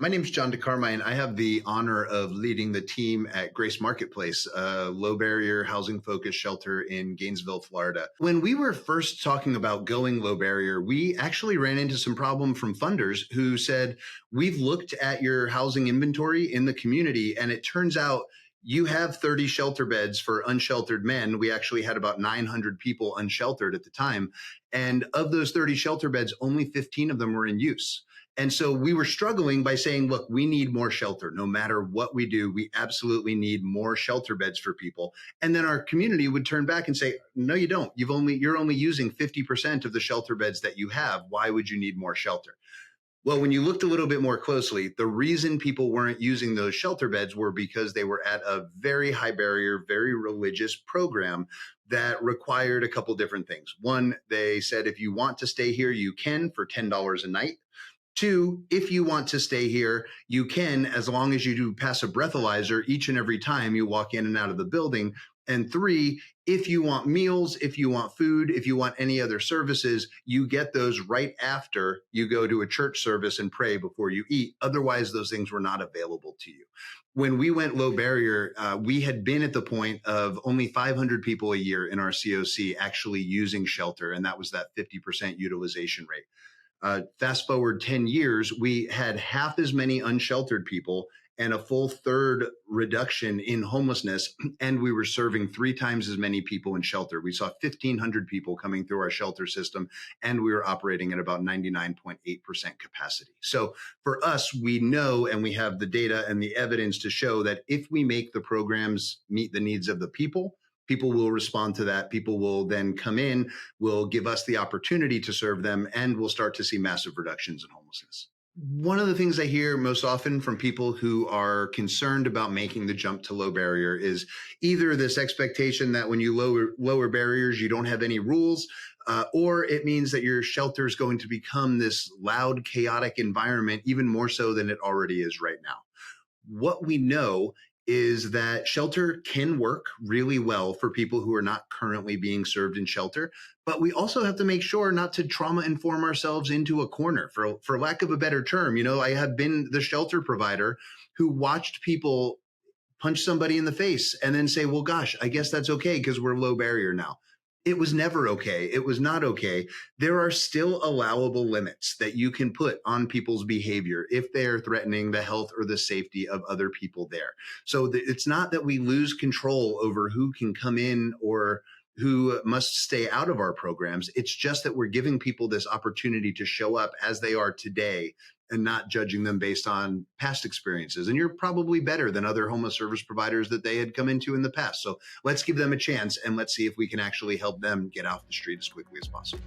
My name's John DeCarmine. I have the honor of leading the team at Grace Marketplace, a low barrier housing focused shelter in Gainesville, Florida. When we were first talking about going low barrier, we actually ran into some problem from funders who said, we've looked at your housing inventory in the community, and it turns out you have 30 shelter beds for unsheltered men. We actually had about 900 people unsheltered at the time. And of those 30 shelter beds, only 15 of them were in use. And so we were struggling by saying, look, we need more shelter. No matter what we do, we absolutely need more shelter beds for people. And then our community would turn back and say, no, you don't. You're only using 50% of the shelter beds that you have. Why would you need more shelter? Well, when you looked a little bit more closely, the reason people weren't using those shelter beds were because they were at a very high barrier, very religious program that required a couple different things. One, they said, if you want to stay here, you can for $10 a night. Two, if you want to stay here, you can, as long as you do pass a breathalyzer each and every time you walk in and out of the building. And three, if you want meals, if you want food, if you want any other services, you get those right after you go to a church service and pray before you eat. Otherwise, those things were not available to you. When we went low barrier, we had been at the point of only 500 people a year in our COC actually using shelter, and that was that 50% utilization rate. Fast forward 10 years, we had half as many unsheltered people and a full third reduction in homelessness. And we were serving 3 times as many people in shelter. We saw 1,500 people coming through our shelter system, and we were operating at about 99.8% capacity. So for us, we know, and we have the data and the evidence to show that if we make the programs meet the needs of the people, people will respond to that. People will then come in, will give us the opportunity to serve them, and we'll start to see massive reductions in homelessness. One of the things I hear most often from people who are concerned about making the jump to low barrier is either this expectation that when you lower barriers, you don't have any rules, or it means that your shelter is going to become this loud, chaotic environment, even more so than it already is right now. What we know is that shelter can work really well for people who are not currently being served in shelter, but we also have to make sure not to trauma inform ourselves into a corner. For lack of a better term, I have been the shelter provider who watched people punch somebody in the face and then say, well, gosh, I guess that's okay because we're low barrier now. It was never okay. It was not okay. There are still allowable limits that you can put on people's behavior if they are threatening the health or the safety of other people there. So it's not that we lose control over who can come in or who must stay out of our programs. It's just that we're giving people this opportunity to show up as they are today and not judging them based on past experiences. And you're probably better than other homeless service providers that they had come into in the past. So let's give them a chance and let's see if we can actually help them get off the street as quickly as possible.